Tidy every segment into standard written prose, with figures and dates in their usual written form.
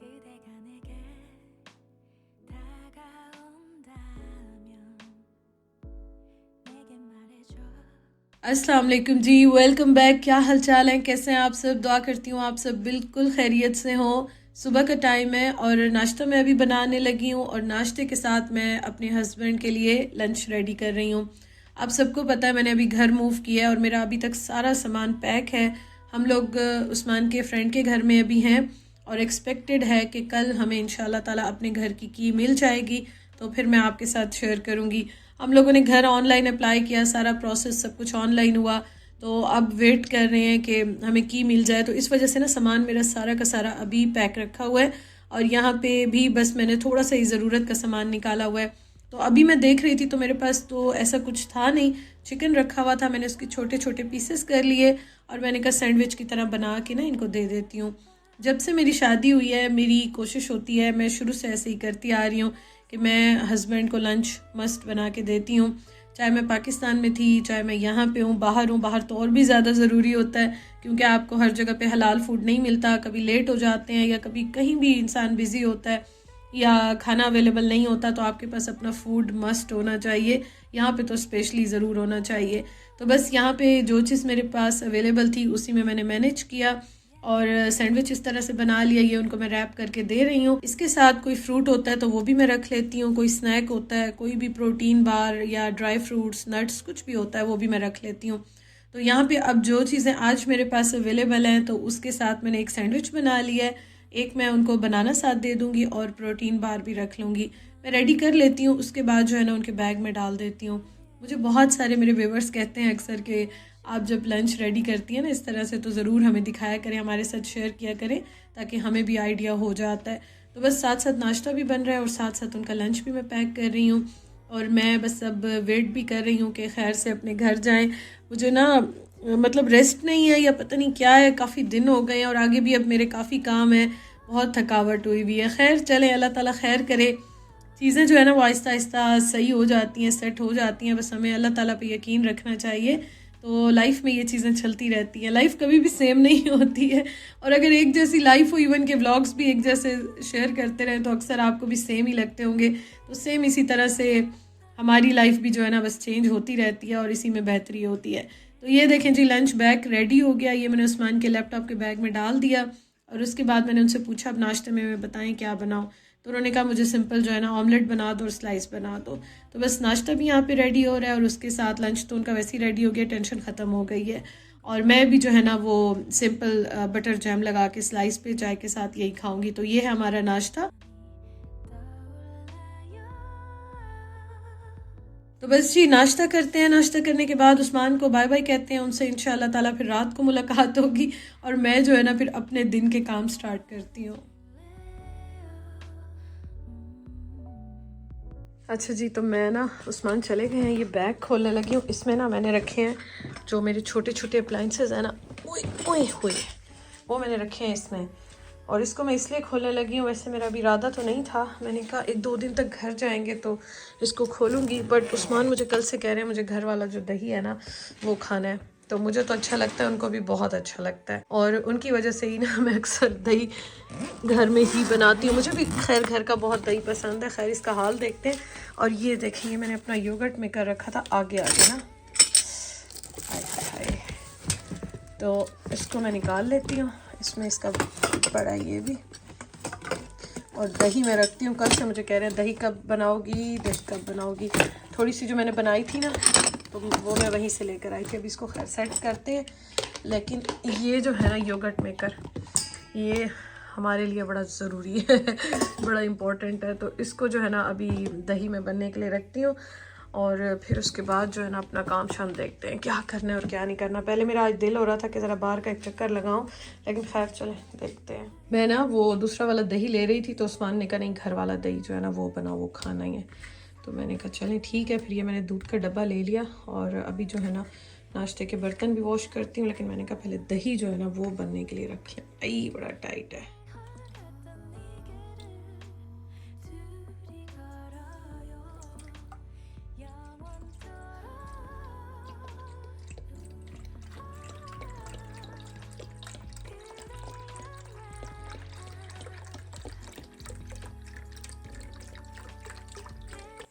그대가 내게 다가온다면 내게 말해줘. अस्सलाम वालेकुम जी, welcome back. क्या हाल चाल है, कैसे हैं आप सब? दुआ करती हूँ आप सब बिल्कुल खैरियत से हो। सुबह का टाइम है और नाश्ता मैं अभी बनाने लगी हूँ और नाश्ते के साथ मैं अपने हस्बैंड के लिए लंच रेडी कर रही हूँ। आप सबको पता है मैंने अभी घर मूव किया है और मेरा अभी तक सारा सामान पैक है। हम लोग उस्मान के फ्रेंड के घर में अभी हैं और एक्सपेक्टेड है कि कल हमें इंशाल्लाह ताला अपने घर की मिल जाएगी, तो फिर मैं आपके साथ शेयर करूँगी। हम लोगों ने घर ऑनलाइन अप्लाई किया, सारा प्रोसेस सब कुछ ऑनलाइन हुआ, तो अब वेट कर रहे हैं कि हमें की मिल जाए। तो इस वजह से ना सामान मेरा सारा का सारा अभी पैक रखा हुआ है और यहाँ पे भी बस मैंने थोड़ा सा ही ज़रूरत का सामान निकाला हुआ है। तो अभी मैं देख रही थी तो मेरे पास तो ऐसा कुछ था नहीं। चिकन रखा हुआ था, मैंने उसके छोटे छोटे पीसेस कर लिए और मैंने कहा सैंडविच की तरह बना के ना इनको दे देती हूँ। जब से मेरी शादी हुई है मेरी कोशिश होती है, मैं शुरू से ऐसे ही करती आ रही हूँ कि मैं हस्बैंड को लंच मस्त बना के देती हूँ। चाहे मैं पाकिस्तान में थी, चाहे मैं यहाँ पे हूँ, बाहर तो और भी ज़्यादा ज़रूरी होता है क्योंकि आपको हर जगह पे हलाल फूड नहीं मिलता। कभी लेट हो जाते हैं या कभी कहीं भी इंसान बिज़ी होता है या खाना अवेलेबल नहीं होता, तो आपके पास अपना फूड मस्ट होना चाहिए। यहाँ पे तो स्पेशली ज़रूर होना चाहिए। तो बस यहाँ पे जो चीज़ मेरे पास अवेलेबल थी उसी में मैंने मैनेज किया और सैंडविच इस तरह से बना लिया। ये उनको मैं रैप करके दे रही हूँ। इसके साथ कोई फ्रूट होता है तो वो भी मैं रख लेती हूँ, कोई स्नैक होता है, कोई भी प्रोटीन बार या ड्राई फ्रूट्स नट्स कुछ भी होता है वो भी मैं रख लेती हूँ। तो यहाँ पे अब जो चीज़ें आज मेरे पास अवेलेबल हैं तो उसके साथ मैंने एक सैंडविच बना लिया है, एक मैं उनको बनाना साथ दे दूँगी और प्रोटीन बार भी रख लूँगी। मैं रेडी कर लेती हूँ, उसके बाद जो है ना उनके बैग में डाल देती हूँ। मुझे बहुत सारे मेरे व्यूवर्स कहते हैं अक्सर कि आप जब लंच रेडी करती हैं ना इस तरह से तो ज़रूर हमें दिखाया करें, हमारे साथ शेयर किया करें ताकि हमें भी आइडिया हो जाता है। तो बस साथ साथ नाश्ता भी बन रहा है और साथ साथ उनका लंच भी मैं पैक कर रही हूँ और मैं बस अब वेट भी कर रही हूँ कि खैर से अपने घर जाएं। मुझे ना मतलब रेस्ट नहीं है या पता नहीं क्या है, काफ़ी दिन हो गए हैं और आगे भी अब मेरे काफ़ी काम है, बहुत थकावट हुई हुई है। खैर चलें, अल्लाह ताला खैर करे। चीज़ें जो है ना वो आहिस्ता आहिस्ता सही हो जाती हैं, सेट हो जाती हैं। बस हमें अल्लाह ताला पे यकीन रखना चाहिए। तो लाइफ में ये चीज़ें चलती रहती हैं, लाइफ कभी भी सेम नहीं होती है। और अगर एक जैसी लाइफ हो, इवन के व्लॉग्स भी एक जैसे शेयर करते रहें तो अक्सर आपको भी सेम ही लगते होंगे। तो सेम इसी तरह से हमारी लाइफ भी जो है ना बस चेंज होती रहती है और इसी में बेहतरी होती है। तो ये देखें जी, लंच बैग रेडी हो गया। ये मैंने उस्मान के लैपटॉप के बैग में डाल दिया और उसके बाद मैंने उनसे पूछा अब नाश्ते में बताएं क्या बनाऊँ। तो उन्होंने कहा मुझे सिंपल जो है ना ऑमलेट बना दो और स्लाइस बना दो। तो बस नाश्ता भी यहाँ पे रेडी हो रहा है और उसके साथ लंच तो उनका वैसे ही रेडी हो गया, टेंशन ख़त्म हो गई है। और मैं भी जो है ना वो सिंपल बटर जैम लगा के स्लाइस पे चाय के साथ यही खाऊंगी। तो ये है हमारा नाश्ता। तो बस जी नाश्ता करते हैं, नाश्ता करने के बाद उस्मान को बाय बाय कहते हैं, उनसे इंशाल्लाह ताला फिर रात को मुलाकात होगी और मैं जो है ना फिर अपने दिन के काम स्टार्ट करती हूँ। अच्छा जी, तो मैं ना उस्मान चले गए हैं, ये बैग खोलने लगी हूँ। इसमें ना मैंने रखे हैं जो मेरे छोटे छोटे अप्लाइंसेस हैं ना, ओए ओए हुए वो मैंने रखे हैं इसमें। और इसको मैं इसलिए खोलने लगी हूँ, वैसे मेरा भी इरादा तो नहीं था, मैंने कहा एक दो दिन तक घर जाएंगे तो इसको खोलूँगी। बट उस्मान मुझे कल से कह रहे हैं मुझे घर वाला जो दही है ना वो खाना है। तो मुझे तो अच्छा लगता है, उनको भी बहुत अच्छा लगता है और उनकी वजह से ही ना मैं अक्सर दही घर में ही बनाती हूँ। मुझे भी खैर घर का बहुत दही पसंद है। खैर इसका हाल देखते हैं। और ये देखिए मैंने अपना योगर्ट मेकर रखा था आगे आगे ना, हाय हाय हाय। तो इसको मैं निकाल लेती हूँ, इसमें इसका बड़ा ये भी। और दही मैं रखती हूँ, कल से मुझे कह रहे हैं दही कब बनाओगी, दही कब बनाओगी। थोड़ी सी जो मैंने बनाई थी ना तो वो मैं वहीं से लेकर आई थी। अभी इसको खैर सेट करते हैं। लेकिन ये जो है ना योगर्ट मेकर, ये हमारे लिए बड़ा ज़रूरी है बड़ा इम्पोर्टेंट है। तो इसको जो है ना अभी दही में बनने के लिए रखती हूँ और फिर उसके बाद जो है ना अपना काम शाम देखते हैं क्या करना है और क्या नहीं करना। पहले मेरा आज दिल हो रहा था कि ज़रा बाहर का एक चक्कर लगाऊं, लेकिन खैर चले देखते हैं। मैं ना वो दूसरा वाला दही ले रही थी तो उस्मान ने कहा नहीं घर वाला दही जो है ना वो बना, वो खाना ही है। तो मैंने कहा चलें ठीक है। फिर ये मैंने दूध का डब्बा ले लिया और अभी जो है ना नाश्ते के बर्तन भी वॉश करती हूँ, लेकिन मैंने कहा पहले दही जो है ना वो बनने के लिए रख लें। आई बड़ा टाइट है।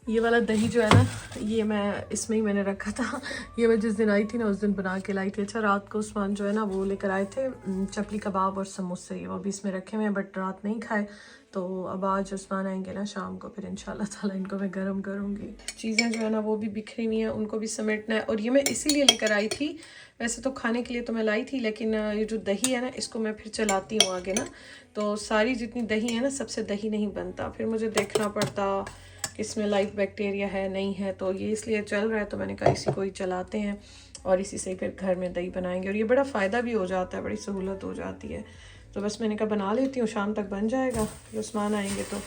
ये वाला दही जो है ना, ये मैं इसमें ही मैंने रखा था। ये मैं जिस दिन आई थी ना उस दिन बना के लाई थी। अच्छा, रात को उस्मान जो है ना वो लेकर आए थे चपली कबाब और समोसे, वो भी इसमें रखे हुए हैं, बट रात नहीं खाए। तो अब आज उस्मान आएंगे ना शाम को, फिर इंशाल्लाह ताला इनको मैं गर्म करूँगी। चीज़ें जो है ना वो भी बिखरी हुई हैं, उनको भी समेटना है। और ये मैं इसीलिए लेकर आई थी, वैसे तो खाने के लिए तो मैं लाई थी, लेकिन ये जो दही है ना इसको मैं फिर चलाती हूँ आगे ना, तो सारी जितनी दही है ना सबसे दही नहीं बनता, फिर मुझे देखना पड़ता इसमें लाइव बैक्टीरिया है नहीं है। तो ये इसलिए चल रहा है, तो मैंने कहा इसी को ही चलाते हैं और इसी से फिर घर में दही बनाएंगे। और ये बड़ा फ़ायदा भी हो जाता है, बड़ी सहूलत हो जाती है। तो बस मैंने कहा बना लेती हूँ, शाम तक बन जाएगा। फिर उस्मान आएंगे तो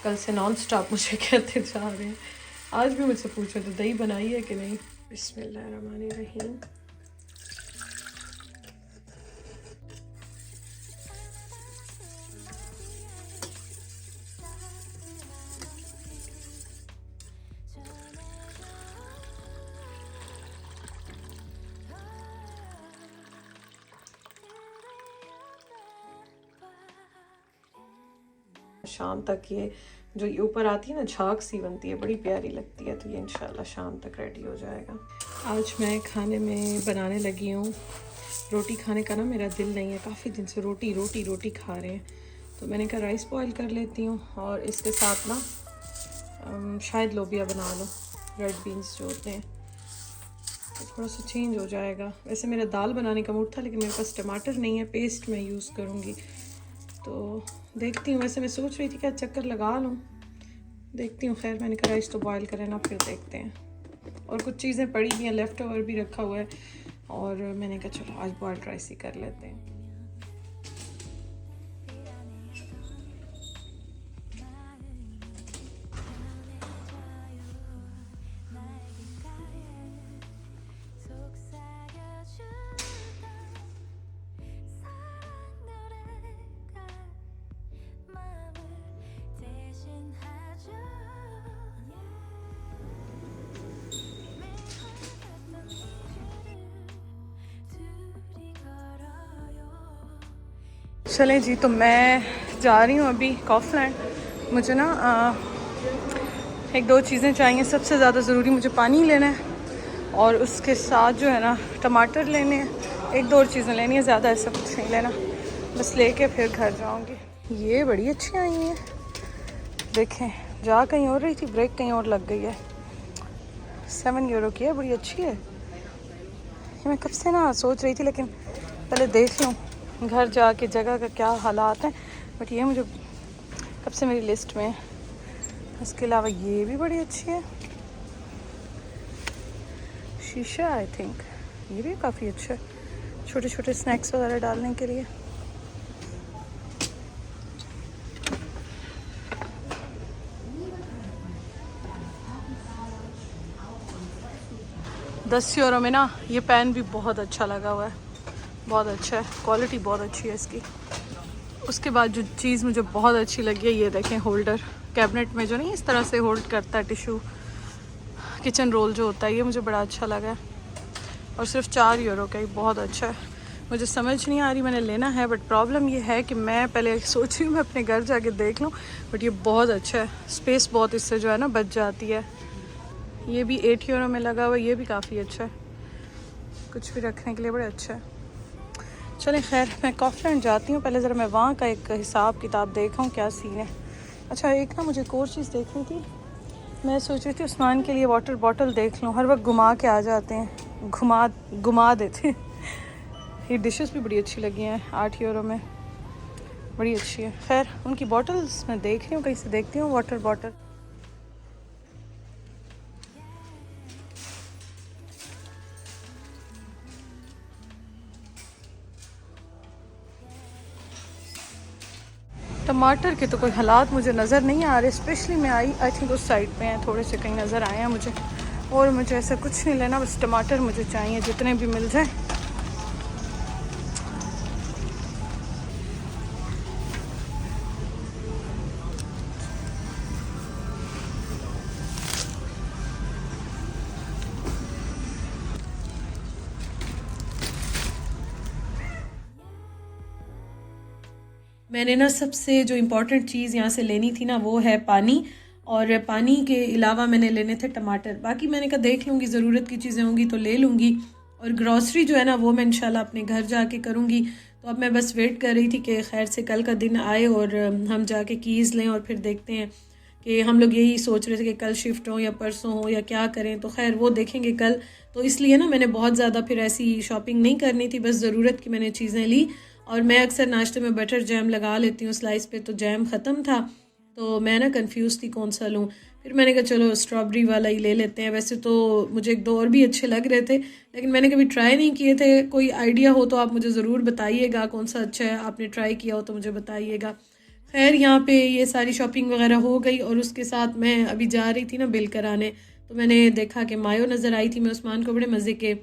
कल से नॉन स्टॉप मुझे कहते जा रहे हैं, आज भी मुझसे पूछो तो दही बनाई है कि नहीं। बिस्मिल्लाहिर्रहमानिर्रहीम। शाम तक ये जो ये ऊपर आती है ना झाग सी बनती है, बड़ी प्यारी लगती है। तो ये इंशाल्लाह शाम तक रेडी हो जाएगा। आज मैं खाने में बनाने लगी हूँ, रोटी खाने का ना मेरा दिल नहीं है, काफ़ी दिन से रोटी रोटी रोटी खा रहे हैं। तो मैंने कहा राइस बॉयल कर लेती हूँ और इसके साथ ना शायद लोबिया बना लो, रेड बीन्स जो होते हैं, तो थोड़ा सा चेंज हो जाएगा। वैसे मेरा दाल बनाने का मूड था, लेकिन मेरे पास टमाटर नहीं है, पेस्ट मैं यूज़ करूँगी। तो देखती हूँ, वैसे मैं सोच रही थी कि चक्कर लगा लूँ, देखती हूँ। खैर मैंने कहा राइस तो बॉयल करें ना, फिर देखते हैं। और कुछ चीज़ें पड़ी हुई हैं, लेफ़्ट ओवर भी रखा हुआ है, और मैंने कहा चलो आज बॉयल राइस ही कर लेते हैं। चलें जी, तो मैं जा रही हूँ अभी कॉफलैंड। मुझे ना एक दो चीज़ें चाहिए, सबसे ज़्यादा ज़रूरी मुझे पानी लेना है, और उसके साथ जो है ना टमाटर लेने हैं, एक दो और चीज़ें लेनी है, ज़्यादा ऐसा कुछ नहीं लेना, बस लेके फिर घर जाऊँगी। ये बड़ी अच्छी आई हैं, देखें, जा कहीं और रही थी, ब्रेक कहीं और लग गई है। 7 यूरो की है, बड़ी अच्छी है। ये मैं कब से ना सोच रही थी, लेकिन पहले देख लूँ घर जाके जगह का क्या हालात हैं, बट ये मुझे कब से मेरी लिस्ट में है। इसके अलावा ये भी बड़ी अच्छी है, शीशा आई थिंक, ये भी काफ़ी अच्छा है, छोटे छोटे स्नैक्स वगैरह डालने के लिए। €10 में ना ये पेन भी बहुत अच्छा लगा हुआ है, बहुत अच्छा है, क्वालिटी बहुत अच्छी है इसकी। उसके बाद जो चीज़ मुझे बहुत अच्छी लगी है, ये देखें होल्डर, कैबिनेट में जो नहीं इस तरह से होल्ड करता है टिशू, किचन रोल जो होता है, ये मुझे बड़ा अच्छा लगा है, और सिर्फ €4 का ही, बहुत अच्छा है। मुझे समझ नहीं आ रही, मैंने लेना है, बट प्रॉब्लम ये है कि मैं पहले सोच रही हूँ मैं अपने घर जाके देख लूँ, बट ये बहुत अच्छा है, स्पेस बहुत इससे जो है ना बच जाती है। ये भी €8 में लगा हुआ है, ये भी काफ़ी अच्छा है, कुछ भी रखने के लिए बड़ा अच्छा है। चलें खैर, मैं कॉफलैंड जाती हूँ, पहले ज़रा मैं वहाँ का एक हिसाब किताब देखूँ क्या सीन है। अच्छा, एक ना मुझे एक और चीज़ देखनी थी, मैं सोच रही थी उस्मान के लिए वाटर बॉटल देख लूँ, हर वक्त घुमा के आ जाते हैं, घुमा देते हैं। ये डिशेस भी बड़ी अच्छी लगी हैं, €8 में, बड़ी अच्छी है। खैर उनकी बॉटल्स मैं देख रही हूँ, कहीं से देखती हूँ वाटर बॉटल। टमाटर के तो कोई हालात मुझे नज़र नहीं आ रहे, स्पेशली मैं आई थिंक उस साइड पे हैं, थोड़े से कहीं नज़र आए हैं मुझे, और मुझे ऐसा कुछ नहीं लेना, बस टमाटर मुझे चाहिए, जितने भी मिल जाए। मैंने ना सबसे जो इम्पोर्टेंट चीज़ यहाँ से लेनी थी ना वो है पानी, और पानी के अलावा मैंने लेने थे टमाटर। बाकी मैंने कहा देख लूँगी, ज़रूरत की चीज़ें होंगी तो ले लूँगी। और ग्रॉसरी जो है ना वो मैं इंशाल्लाह अपने घर जाके करूँगी। तो अब मैं बस वेट कर रही थी कि खैर से कल का दिन आए और हम जाके कीज़ लें और फिर देखते हैं कि हम लोग यही सोच रहे थे कि कल शिफ्ट हो या परसों हो या क्या करें, तो खैर वो देखेंगे कल। तो इसलिए ना मैंने बहुत ज़्यादा फिर ऐसी शॉपिंग नहीं करनी थी, बस ज़रूरत की मैंने चीज़ें ली। और मैं अक्सर नाश्ते में बटर जैम लगा लेती हूँ स्लाइस पे, तो जैम ख़त्म था तो मैं ना कंफ्यूज थी कौन सा लूँ। फिर मैंने कहा चलो स्ट्रॉबेरी वाला ही ले लेते हैं। वैसे तो मुझे एक दो और भी अच्छे लग रहे थे लेकिन मैंने कभी ट्राई नहीं किए थे। कोई आइडिया हो तो आप मुझे ज़रूर बताइएगा, कौन सा अच्छा है, आपने ट्राई किया हो तो मुझे बताइएगा। खैर यहाँ पे ये सारी शॉपिंग वगैरह हो गई और उसके साथ मैं अभी जा रही थी ना बिल कराने, तो मैंने देखा कि मायो नज़र आई थी। मैं उस्मान को बड़े मज़े के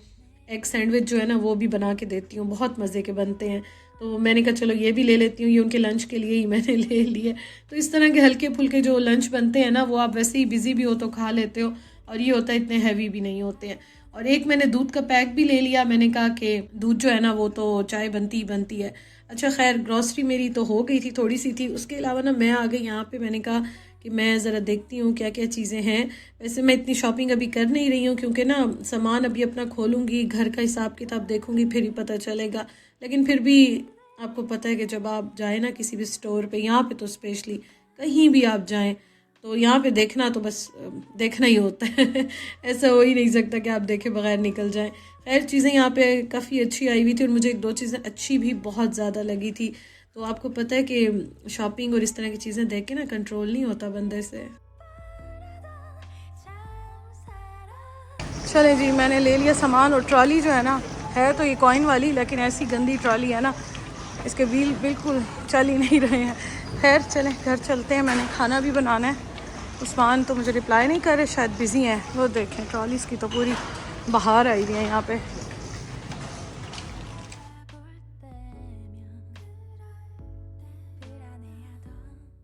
एग सैंडविच जो है ना वो भी बना के देती हूँ, बहुत मज़े के बनते हैं। तो मैंने कहा चलो ये भी ले लेती हूँ, ये उनके लंच के लिए ही मैंने ले लिए। तो इस तरह के हल्के फुल्के जो लंच बनते हैं ना वो आप वैसे ही बिज़ी भी हो तो खा लेते हो, और ये होता है इतने हैवी भी नहीं होते हैं। और एक मैंने दूध का पैक भी ले लिया, मैंने कहा कि दूध जो है ना वो तो चाय बनती ही बनती है। अच्छा खैर ग्रॉसरी मेरी तो हो गई थी, थोड़ी सी थी। उसके अलावा ना मैं आ गई यहाँ पे, मैंने कहा कि मैं ज़रा देखती हूँ क्या क्या चीज़ें हैं। वैसे मैं इतनी शॉपिंग अभी कर नहीं रही हूँ क्योंकि ना सामान अभी अपना खोलूँगी, घर का हिसाब किताब देखूँगी फिर ही पता चलेगा। लेकिन फिर भी आपको पता है कि जब आप जाए ना किसी भी स्टोर पे, यहाँ पे तो स्पेशली कहीं भी आप जाएं तो यहाँ पे देखना तो बस देखना ही होता है ऐसा हो ही नहीं सकता कि आप देखे बगैर निकल जाएं। खैर चीज़ें यहाँ पे काफ़ी अच्छी आई हुई थी और मुझे एक दो चीज़ें अच्छी भी बहुत ज़्यादा लगी थी। तो आपको पता है कि शॉपिंग और इस तरह की चीज़ें देख के ना कंट्रोल नहीं होता बंदे से। चले जी, मैंने ले लिया सामान। और ट्रॉली जो है ना है तो ये कॉइन वाली, लेकिन ऐसी गंदी ट्रॉली है ना, इसके व्हील बिल्कुल चल ही नहीं रहे हैं। खैर चलें घर चलते हैं, मैंने खाना भी बनाना है। उस्मान तो मुझे रिप्लाई नहीं कर रहे, शायद बिज़ी हैं। वो देखें ट्रॉलीज़ की तो पूरी बाहर आई हुई है यहाँ पे।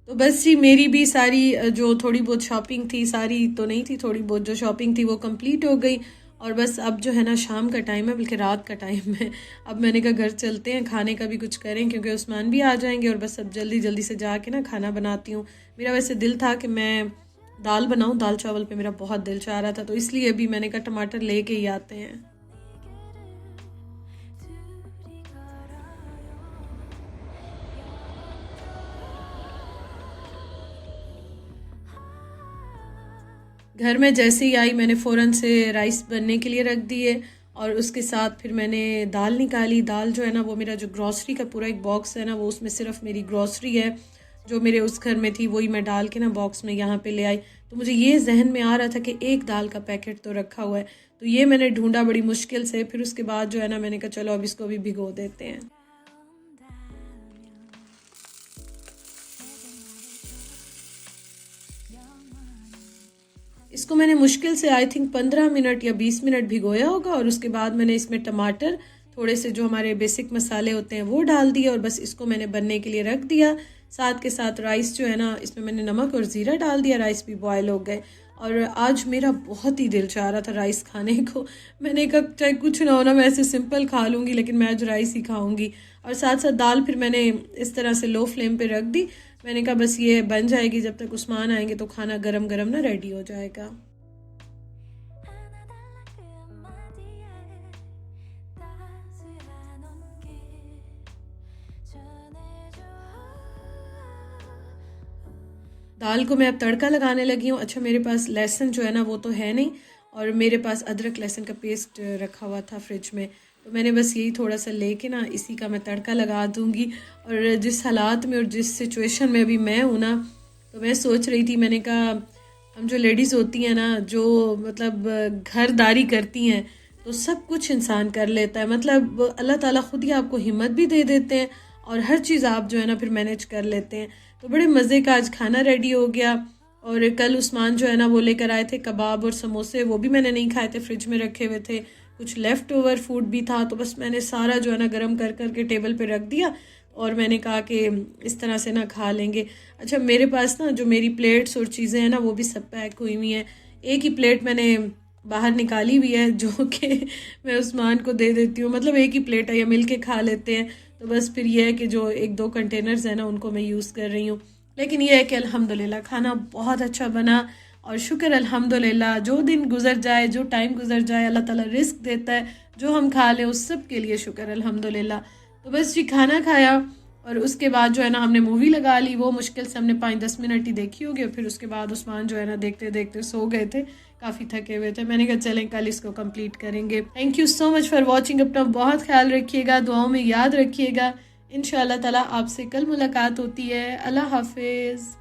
तो बस जी मेरी भी सारी जो थोड़ी बहुत शॉपिंग थी, सारी तो नहीं थी, थोड़ी बहुत जो शॉपिंग थी वो कंप्लीट हो गई। और बस अब जो है ना शाम का टाइम है, बल्कि रात का टाइम है। अब मैंने कहा घर चलते हैं, खाने का भी कुछ करें क्योंकि उस्मान भी आ जाएंगे। और बस अब जल्दी जल्दी से जाके ना खाना बनाती हूँ। मेरा वैसे दिल था कि मैं दाल बनाऊँ, दाल चावल पे मेरा बहुत दिल चाह रहा था, तो इसलिए अभी मैंने कहा टमाटर लेके ही आते हैं। घर में जैसे ही आई मैंने फ़ौरन से राइस बनने के लिए रख दिए और उसके साथ फिर मैंने दाल निकाली। दाल जो है ना वो मेरा जो ग्रॉसरी का पूरा एक बॉक्स है ना, वो उसमें सिर्फ मेरी ग्रॉसरी है जो मेरे उस घर में थी, वही मैं डाल के ना बॉक्स में यहाँ पे ले आई। तो मुझे ये जहन में आ रहा था कि एक दाल का पैकेट तो रखा हुआ है, तो ये मैंने ढूंढा बड़ी मुश्किल से। फिर उसके बाद जो है ना मैंने कहा चलो अब इसको भी भिगो देते हैं। इसको मैंने मुश्किल से आई थिंक 15 मिनट या 20 मिनट भिगोया होगा। और उसके बाद मैंने इसमें टमाटर, थोड़े से जो हमारे बेसिक मसाले होते हैं वो डाल दिए और बस इसको मैंने बनने के लिए रख दिया। साथ के साथ राइस जो है ना इसमें मैंने नमक और ज़ीरा डाल दिया, राइस भी बॉयल हो गए। और आज मेरा बहुत ही दिल चाह रहा था राइस खाने को। मैंने कहा चाहे कुछ ना हो ना, मैं ऐसे सिंपल खा लूँगी लेकिन मैं आज राइस ही खाऊँगी। और साथ साथ दाल फिर मैंने इस तरह से लो फ्लेम पे रख दी। मैंने कहा बस ये बन जाएगी, जब तक उस्मान आएंगे तो खाना गरम गरम ना रेडी हो जाएगा। दाल को मैं अब तड़का लगाने लगी हूँ। अच्छा मेरे पास लहसुन जो है ना वो तो है नहीं, और मेरे पास अदरक लहसुन का पेस्ट रखा हुआ था फ्रिज में, तो मैंने बस यही थोड़ा सा लेके ना इसी का मैं तड़का लगा दूँगी। और जिस हालात में और जिस सिचुएशन में अभी मैं हूँ ना, तो मैं सोच रही थी, मैंने कहा हम जो लेडीज़ होती हैं ना, जो मतलब घरदारी करती हैं, तो सब कुछ इंसान कर लेता है। मतलब अल्लाह ताला खुद ही आपको हिम्मत भी दे देते हैं और हर चीज़ आप जो है ना फिर मैनेज कर लेते हैं। तो बड़े मज़े का आज खाना रेडी हो गया। और कल उस्मान जो है ना वो लेकर आए थे कबाब और समोसे, वो भी मैंने नहीं खाए थे, फ्रिज में रखे हुए थे। कुछ लेफ़्ट ओवर फूड भी था, तो बस मैंने सारा जो है ना गर्म कर कर के टेबल पे रख दिया और मैंने कहा कि इस तरह से ना खा लेंगे। अच्छा मेरे पास ना जो मेरी प्लेट्स और चीज़ें हैं ना वो भी सब पैक हुई हुई हैं। एक ही प्लेट मैंने बाहर निकाली हुई है जो कि मैं उस्मान को दे देती हूँ, मतलब एक ही प्लेट है या मिल के खा लेते हैं। तो बस फिर ये है कि जो एक दो कंटेनर्स हैं ना उनको मैं यूज़ कर रही हूँ। लेकिन ये है कि अल्हम्दुलिल्लाह खाना बहुत अच्छा बना और शुक्र अल्हम्दुलिल्लाह। जो दिन गुजर जाए, जो टाइम गुजर जाए, अल्लाह ताला रिस्क देता है, जो हम खा लें उस सब के लिए शुक्र अल्हम्दुलिल्लाह। तो बस जी खाना खाया और उसके बाद जो है ना हमने मूवी लगा ली। वो मुश्किल से हमने 5-10 मिनट ही देखी होगी और फिर उसके बाद उस्मान जो है ना देखते देखते सो गए थे, काफ़ी थके हुए थे। मैंने कहा चलें कल इसको कंप्लीट करेंगे। Thank you so much for watching. अपना बहुत ख्याल रखिएगा, दुआओं में याद रखिएगा। इंशाअल्लाह ताला आपसे कल मुलाकात होती है। अल्लाह हाफिज़।